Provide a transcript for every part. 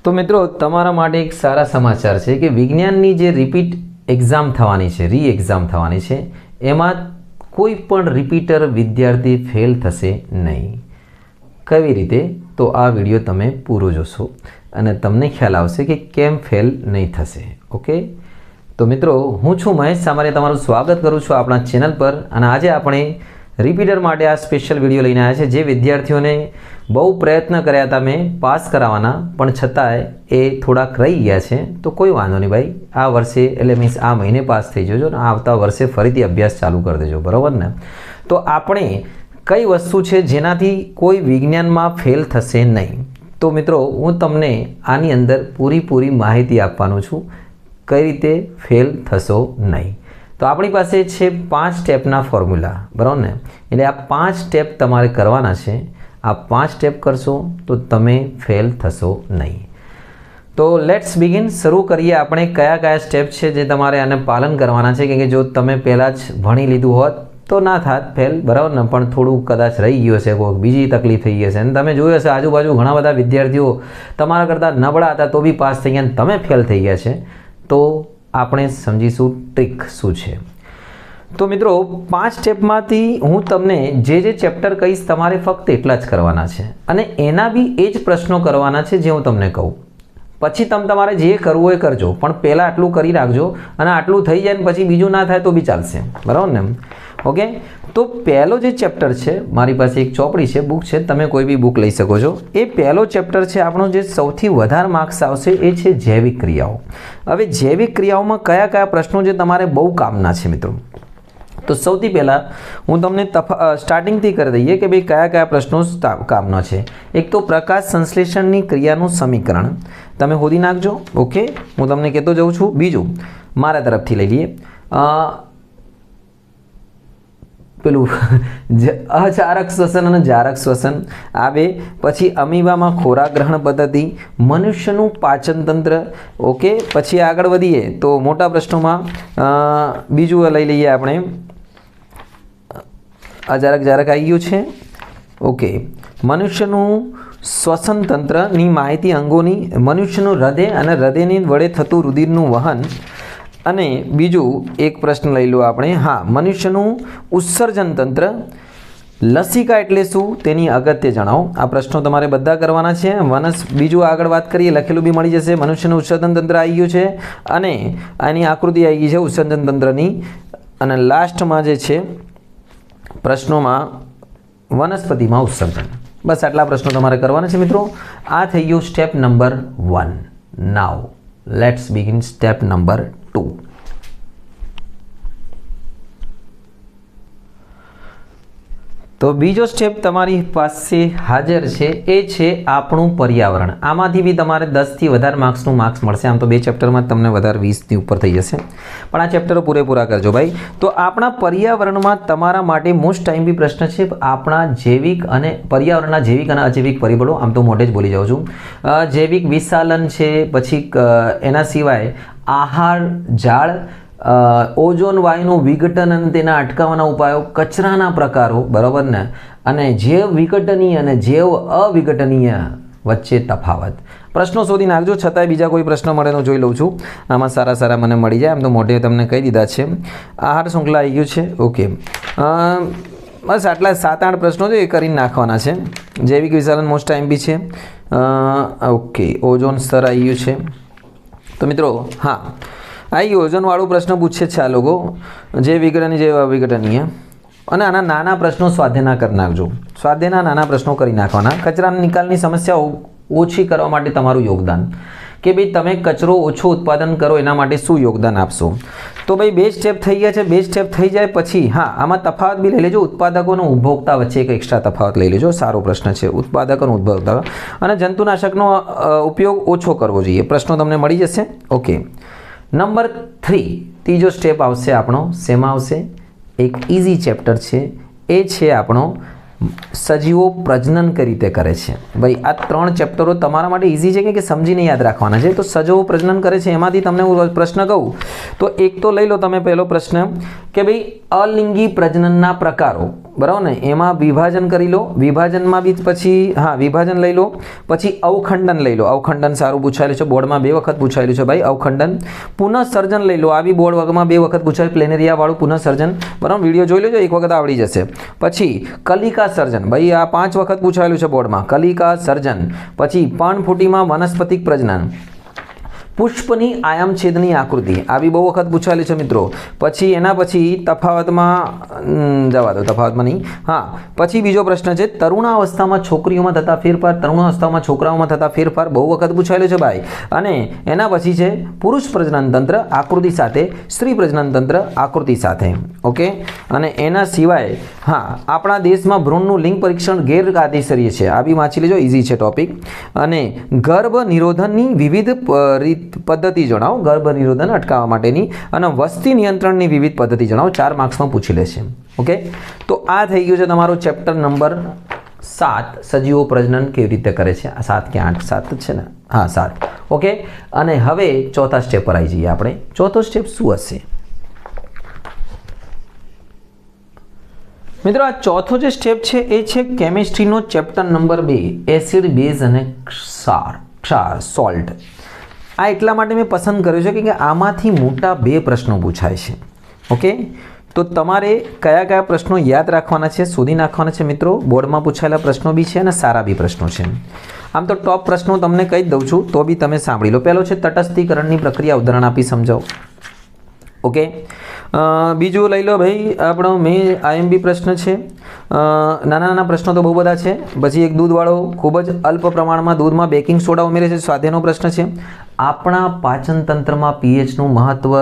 તો મિત્રો તમારા માટે એક સારા સમાચાર છે કે વિજ્ઞાનની જે રિપીટ એક્ઝામ થવાની છે, રી એક્ઝામ થવાની છે, એમાં કોઈ પણ રિપીટર વિદ્યાર્થી ફેલ થશે નહીં. કેવી રીતે? તો આ વિડીયો તમે પૂરો જોશો અને તમને ખ્યાલ આવશે કે કેમ ફેલ નહીં થશે. ઓકે, તો મિત્રો હું છું મહેશ સામારે, તમારું સ્વાગત કરું છું આપણા ચેનલ પર. અને આજે આપણે રિપીટર માટે આ સ્પેશિયલ વિડીયો લઈને આવ્યા છે. જે વિદ્યાર્થીઓને બહુ પ્રયત્ન કર્યા હતા મેં પાસ કરાવવાના, પણ છતાંય એ થોડાક રહી ગયા છે, તો કોઈ વાંધો નહીં ભાઈ, આ વર્ષે એટલે મીન્સ આ મહિને પાસ થઈ જજો ને આવતા વર્ષે ફરીથી અભ્યાસ ચાલુ કરી દેજો, બરાબર ને? તો આપણે કઈ વસ્તુ છે જેનાથી કોઈ વિજ્ઞાનમાં ફેલ થશે નહીં? તો મિત્રો હું તમને આની અંદર પૂરી માહિતી આપવાનો છું, કઈ રીતે ફેલ થશો નહીં. તો આપણી પાસે છે 5 સ્ટેપના ફોર્મ્યુલા, બરાબર ને? એટલે આ 5 સ્ટેપ તમારે કરવાના છે. આ 5 સ્ટેપ કરશો તો તમે ફેલ થશો નહીં. તો લેટ્સ બિગિન. શરૂ કરીએ આપણે કયા કયા સ્ટેપ છે જે તમારે આને પાલન કરવાના છે. કેમ કે જો તમે પહેલાં જ ભણી લીધું હોત તો ના થાત ફેલ, બરાબર ને? પણ થોડું કદાચ રહી ગયું હશે, કોઈ બીજી તકલીફ થઈ ગઈ હશે, અને તમે જોયું હશે આજુબાજુ ઘણા બધા વિદ્યાર્થીઓ તમારા કરતાં નબળા હતા તો બી પાસ થઈ ગયા, તમે ફેલ થઈ ગયા છે. તો આપણે સમજીશું ટ્રીક શું છે. તો મિત્રો 5 સ્ટેપમાંથી હું તમને જે ચેપ્ટર કહીશ તમારે ફક્ત એટલા જ કરવાના છે, અને એના બી એ જ પ્રશ્નો કરવાના છે જે હું તમને કહું. પછી તમારે જે કરવું હોય કરજો, પણ પહેલાં આટલું કરી રાખજો, અને આટલું થઈ જાય ને પછી બીજું ના થાય તો બી ચાલશે, બરાબર ને? ઓકે, તો પહેલો જે ચેપ્ટર છે, મારી પાસે એક ચોપડી છે, બુક છે, તમે કોઈ બી બુક લઈ શકો છો. એ પહેલો ચેપ્ટર છે આપણો, જે સૌથી વધારે માર્ક્સ આવશે એ છે જૈવિક ક્રિયાઓ. હવે જૈવિક ક્રિયાઓમાં કયા કયા પ્રશ્નો જે તમારે બહુ કામના છે મિત્રો? તો સૌથી પહેલાં હું તમને સ્ટાર્ટિંગથી કરી દઈએ કે ભાઈ કયા કયા પ્રશ્નો કામના છે. એક તો પ્રકાશ સંશ્લેષણની ક્રિયાનું સમીકરણ તમે શોધી નાખજો. ઓકે, હું તમને કહેતો જાઉં છું. બીજું મારા તરફથી લઈ લઈએ, પેલું અચારક શ્વસન અને જારક શ્વસન, આ બે. પછી અમીબામાં ખોરાક ગ્રહણ પદ્ધતિ, મનુષ્યનું પાચન તંત્ર. ઓકે, પછી આગળ વધીએ તો મોટા પ્રશ્નોમાં બીજું લઈ લઈએ આપણે, અજારક જારક આવી ગયું છે. ઓકે, મનુષ્યનું શ્વસન તંત્રની માહિતી, અંગોની, મનુષ્યનું હૃદય અને હૃદયની વડે થતું રુધિરનું વહન. અને બીજું એક પ્રશ્ન લઈ લો આપણે, હા, મનુષ્યનું ઉત્સર્જન તંત્ર, લસિકા એટલે શું તેની અગત્ય જણાવો. આ પ્રશ્નો તમારે બધા કરવાના છે. બીજું આગળ વાત કરીએ, લખેલું બી મળી જશે. મનુષ્યનું ઉત્સર્જન તંત્ર આવી ગયું છે, અને આની આકૃતિ આવી ગઈ છે ઉત્સર્જન તંત્રની. અને લાસ્ટમાં જે છે પ્રશ્નોમાં વનસ્પતિમાં ઉત્સર્જન. બસ આટલા પ્રશ્નો તમારે કરવાના છે મિત્રો. આ થઈ ગયું step number 1. Now let's begin step number 2. તો બીજો સ્ટેપ તમારી પાસે હાજર છે, એ છે આપણું પર્યાવરણ. આમાંથી બી તમારે 10થી વધારે માર્ક્સનું માર્ક્સ મળશે. આમ તો 2 ચેપ્ટરમાં તમને વધારે 20ની ઉપર થઈ જશે, પણ આ ચેપ્ટરો પૂરેપૂરા કરજો ભાઈ. તો આપણા પર્યાવરણમાં તમારા માટે મોસ્ટ ટાઈમ બી પ્રશ્ન છે આપણા જૈવિક અને પર્યાવરણના જૈવિક અને અજૈવિક પરિબળો. આમ તો મોઢે જ બોલી જાઉં છું. જૈવિક વિશાલન છે, પછી એના સિવાય આહાર, ઝાડ, ઓઝોન વાયુનું વિઘટન અને તેના અટકાવવાના ઉપાયો, કચરાના પ્રકારો, બરાબર ને? અને જૈવ વિઘટનીય અને જૈવ અવિઘટનીય વચ્ચે તફાવત. પ્રશ્નો શોધી નાખજો. છતાંય બીજા કોઈ પ્રશ્ન મળે તો જોઈ લઉં છું. આમાં સારા મને મળી જાય. એમ તો મોઢે તમને કહી દીધા છે. આહાર શૃંખલા આવી ગયું છે. ઓકે, બસ આટલા 7-8 પ્રશ્નો છે, એ કરીને નાખવાના છે. જૈવિક વિશાલન મોસ્ટ ટાઈમ બી છે. ઓકે, ઓઝોન સ્તર આવી ગયું છે. તો મિત્રો હા, આવી ઓઝોનવાળું પ્રશ્ન પૂછે છે આ લોકો, જે વિઘટનીય જે અવિઘટનીય. અને આના નાના પ્રશ્નો સ્વાધ્યાયના કરી નાખજો. સ્વાધ્યાયના નાના પ્રશ્નો કરી નાખવાના. કચરાના નિકાલની સમસ્યા ઓછી કરવા માટે તમારું યોગદાન, કે ભાઈ તમે કચરો ઓછો ઉત્પાદન કરો એના માટે શું યોગદાન આપશો. તો ભાઈ 2 સ્ટેપ થઈ ગયા છે. 2 સ્ટેપ થઈ જાય પછી હા, આમાં તફાવત બી લઈ લેજો. ઉત્પાદકો અને ઉપભોક્તા વચ્ચે એક એક્સ્ટ્રા તફાવત લઈ લેજો. સારો પ્રશ્ન છે, ઉત્પાદક અને ઉપભોક્તા. અને જંતુનાશકનો ઉપયોગ ઓછો કરવો જોઈએ. પ્રશ્નો તમને મળી જશે. ઓકે, નંબર 3, ત્રીજો સ્ટેપ આવશે આપણો. શેમાં આવશે? એક ઇઝી ચેપ્ટર છે, એ છે આપણો સજીવો પ્રજનન કઈ રીતે કરે છે? ભાઈ આ 3 ચેપ્ટરો તમારા માટે ઇઝી છે કે સમજીને યાદ રાખવાના છે. તો સજીવો પ્રજનન કરે છે એમાંથી તમને હું પ્રશ્ન કહું તો એક તો લઈ લો તમે પહેલો પ્રશ્ન કે ભાઈ અલિંગી પ્રજનનના પ્રકારો, બરાબર ને, એમાં વિભાજન કરી લો. વિભાજનમાં બી પછી વિભાજન લઈ લો, પછી અવખંડન લઈ લો. અવખંડન સારું પૂછાયેલું છે, બોર્ડમાં 2 વખત પૂછાયેલું છે ભાઈ અવખંડન. પુનઃસર્જન લઈ લો, આ બી બોર્ડ વર્ગમાં 2 વખત પૂછાય, પ્લેનેરિયા વાળું પુનઃસર્જન, બરાબર, વિડીયો જોઈ લેજો, એક વખત આવડી જશે. પછી કલિકા સર્જન, ભાઈ આ 5 વખત પૂછાયેલું છે બોર્ડમાં, કલિકા સર્જન. પછી પર્ણફૂટીમાં વનસ્પતિક પ્રજનન, પુષ્પની આયામછેદની આકૃતિ, આ બી બહુ વખત પૂછાયેલી છે મિત્રો. પછી એના પછી તફાવતમાં જવા દો, તફાવતમાં નહીં. પછી બીજો પ્રશ્ન છે તરુણાવસ્થામાં છોકરીઓમાં થતા ફેરફાર, તરુણાવસ્થામાં છોકરાઓમાં થતા ફેરફાર, બહુ વખત પૂછાયેલું છે ભાઈ. અને એના પછી છે પુરુષ પ્રજનન તંત્ર આકૃતિ સાથે, સ્ત્રી પ્રજનન તંત્ર આકૃતિ સાથે. ઓકે. અને એના સિવાય આપણા દેશમાં ભ્રૂણનું લિંગ પરીક્ષણ ગેરકાયદેસર છે, આ બી વાંચી લેજો, ઇઝી છે ટોપિક. અને ગર્ભ નિરોધનની વિવિધ પદ્ધતિ જણાવો, ગર્ભ નિરોધન અટકાવવા માટેની, અને વસ્તી નિયંત્રણની વિવિધ પદ્ધતિ જણાવો. 4 માર્ક્સમાં પૂછી લેશે. ઓકે. તો આ થઈ ગયું છે તમારો ચેપ્ટર નંબર 7, સજીવો પ્રજનન કેવી રીતે કરે છે. 7 કે 8? 7 જ છે ને? 7. ઓકે. અને હવે ચોથા સ્ટેપ પર આવી જઈએ આપણે. ચોથો સ્ટેપ શું હશે મિત્રો? આ ચોથો જે સ્ટેપ છે એ છે કેમિસ્ટ્રીનો ચેપ્ટર નંબર 2, એસિડ, બેઝ અને ક્ષાર, સોલ્ટ. આ એટલા માટે મેં પસંદ કર્યો છે કે આમાંથી મોટા 2 પ્રશ્નો પૂછાય છે. ઓકે. તો તમારે કયા કયા પ્રશ્નો યાદ રાખવાના છે, શોધી નાખવાના છે મિત્રો. બોર્ડમાં પૂછાયેલા પ્રશ્નો બી છે અને સારા બી પ્રશ્નો છે. આમ તો ટોપ પ્રશ્નો તમને કહી દઉં છું, તો બી તમે સાંભળી લો. પહેલો છે તટસ્થીકરણની પ્રક્રિયા, ઉદાહરણ આપી સમજાવો. ઓકે. બીજું લઈ લો ભાઈ આપણો મેં IMP પ્રશ્ન છે. નાના નાના પ્રશ્નો તો બહુ બધા છે. પછી એક દૂધવાળો ખૂબ જ અલ્પ પ્રમાણમાં દૂધમાં બેકિંગ સોડા ઉમેરે છે, સ્વાધ્યાયનો પ્રશ્ન છે. આપણા પાચન તંત્રમાં pHનું મહત્વ,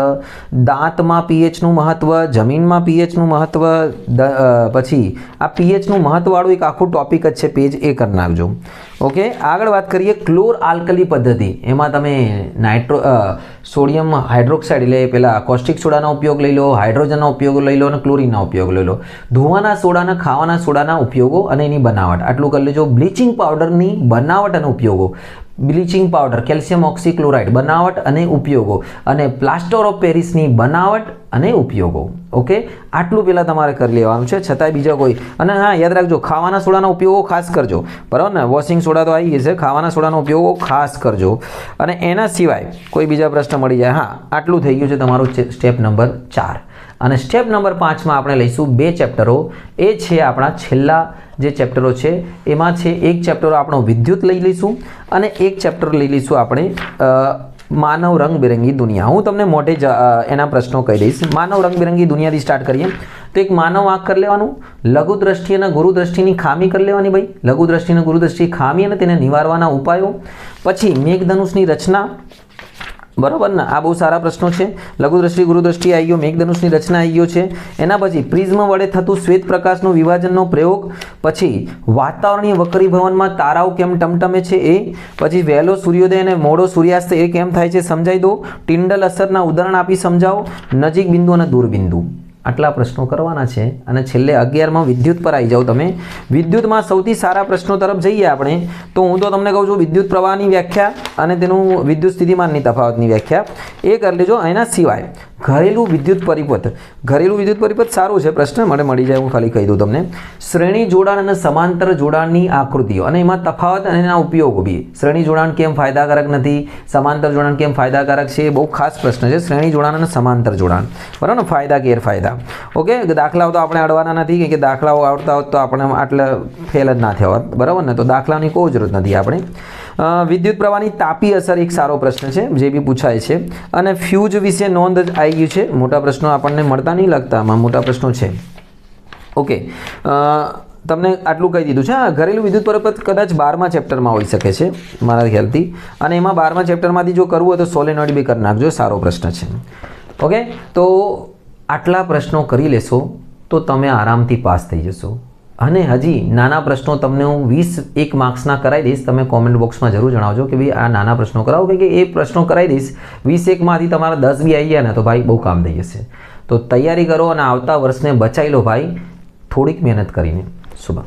દાંતમાં pHનું મહત્વ, જમીનમાં pHનું મહત્વ. પછી આ pHનું મહત્વવાળું એક આખું ટોપિક જ છે, પેજ એ કરી નાખજો. ઓકે. આગળ વાત કરીએ ક્લોર આલ્કલી પદ્ધતિ. એમાં તમે સોડિયમ હાઇડ્રોક્સાઇડ એટલે પેલા કોસ્ટિક સોડાનો ઉપયોગ લઈ લો, હાઇડ્રોજનનો ઉપયોગ લઈ લો અને ક્લોરીનનો ઉપયોગ લઈ લો. ધોવાના સોડાના, ખાવાના સોડાના ઉપયોગો અને એની બનાવટ આટલું કરી લેજો. બ્લીચિંગ પાવડરની બનાવટ અને ઉપયોગો, બ્લીચિંગ પાવડર, કેલ્શિયમ ઓક્સીક્લોરાઇડ બનાવટ અને ઉપયોગો, અને પ્લાસ્ટર ઓફ પેરિસની બનાવટ અને ઉપયોગો. ઓકે. આટલું પહેલાં તમારે કરી લેવાનું છે, છતાંય બીજા કોઈ. અને યાદ રાખજો ખાવાના સોડાના ઉપયોગો ખાસ કરજો, બરાબર ને. વોશિંગ સોડા તો આવી જશે, ખાવાના સોડાનો ઉપયોગો ખાસ કરજો. અને એના સિવાય કોઈ બીજા પ્રશ્ન મળી જાય. આટલું થઈ ગયું છે તમારું સ્ટેપ નંબર 4. અને સ્ટેપ નંબર 5માં આપણે લઈશું 2 ચેપ્ટરો. એ છે આપણા છેલ્લા જે ચેપ્ટરો છે એમાં છે એક ચેપ્ટર આપણો વિદ્યુત લઈ લઈશું અને એક ચેપ્ટર લઈ લઈશું આપણે માનવ રંગબેરંગી દુનિયા. હું તમને મોઢે જ એના પ્રશ્નો કહી દઈશ. માનવ રંગબેરંગી દુનિયાથી સ્ટાર્ટ કરીએ તો એક માનવ આંખ કરી લેવાનું, લઘુ દ્રષ્ટિ અને ગુરુ દ્રષ્ટિની ખામી કરી લેવાની ભાઈ. લઘુ દ્રષ્ટિ અને ગુરુ દ્રષ્ટિ ખામી અને તેને નિવારવાના ઉપાયો. પછી મેઘધનુષની રચના, બરાબર ને, આ બહુ સારા પ્રશ્નો છે. લઘુ દ્રષ્ટિ, ગુરુ દ્રષ્ટિ આવી ગયો, મેઘધનુષની રચના આવી ગયો છે. એના પછી પ્રિઝમ વડે થતું શ્વેત પ્રકાશનું વિભાજનનો પ્રયોગ. પછી વાતાવરણીય વક્રીભવનમાં તારાઓ કેમ ટમટમે છે એ. પછી વહેલો સૂર્યોદય અને મોડો સૂર્યાસ્ત એ કેમ થાય છે સમજાવી દો. ટિન્ડલ અસરના ઉદાહરણ આપી સમજાવો. નજીક બિંદુ અને દૂર બિંદુ. આટલા પ્રશ્નો કરવાના છે. અને છેલ્લે 11માં વિદ્યુત પર આવી જાઓ તમે. વિદ્યુતમાં સૌથી સારા પ્રશ્નો તરફ જઈએ આપણે તો હું તો તમને કહું છું વિદ્યુત પ્રવાહની વ્યાખ્યા અને તેનું વિદ્યુત સ્થિતિમાનની તફાવતની વ્યાખ્યા એ કરી લેજો. એના સિવાય ઘરેલું વિદ્યુત પરિપથ, ઘરેલું વિદ્યુત પરિપથ સારું છે, પ્રશ્ન મળી જાય, હું ખાલી કહી દઉં તમને. શ્રેણી જોડાણ અને સમાંતર જોડાણની આકૃતિઓ અને એમાં તફાવત અને એના ઉપયોગો બી. શ્રેણી જોડાણ કેમ ફાયદાકારક નથી, સમાંતર જોડાણ કેમ ફાયદાકારક છે, બહુ ખાસ પ્રશ્ન છે. શ્રેણી જોડાણ અને સમાંતર જોડાણ, બરાબર ને, ફાયદા ગેરફાયદા. ઓકે. દાખલાઓ તો આપણે અડવાના નથી કે દાખલાઓ આવડતા હોત તો આપણે આટલા ફેલ જ ના થયા હોત, બરાબર ને. તો દાખલાની કોઈ જરૂરત નથી આપણે. વિદ્યુત પ્રવાહની તાપી અસર એક સારો પ્રશ્ન છે જે બી પૂછાય છે. અને ફ્યુઝ વિશે નોંધ જ આવી ગયું છે. મોટા પ્રશ્નો આપણને મળતા નહીં લાગતા, આમાં મોટા પ્રશ્નો છે. ઓકે. તમને આટલું કહી દીધું છે. ઘરેલું વિદ્યુત પરિપથ કદાચ 12મા ચેપ્ટરમાં હોઈ શકે છે મારા ખ્યાલથી. અને એમાં 12મા ચેપ્ટરમાંથી જો કરવું હોય તો સોલેનોઇડ બી કરી નાખજો, સારો પ્રશ્ન છે. ઓકે. તો આટલા પ્રશ્નો કરી લેશો તો તમે આરામથી પાસ થઈ જશો. અને હજી નાના પ્રશ્નો તમને હું 21 માર્ક્સના કરાવી દઈશ. તમે કોમેન્ટ બોક્સમાં જરૂર જણાવજો કે ભાઈ આ નાના પ્રશ્નો કરાવો, કે એ પ્રશ્નો કરાવી દઈશ. 21માંથી તમારા 10 બી આવી ગયા ને તો ભાઈ બહુ કામ થઈ જશે. તો તૈયારી કરો અને આવતા વર્ષને બચાવી લો ભાઈ, થોડીક મહેનત કરીને. શુભ.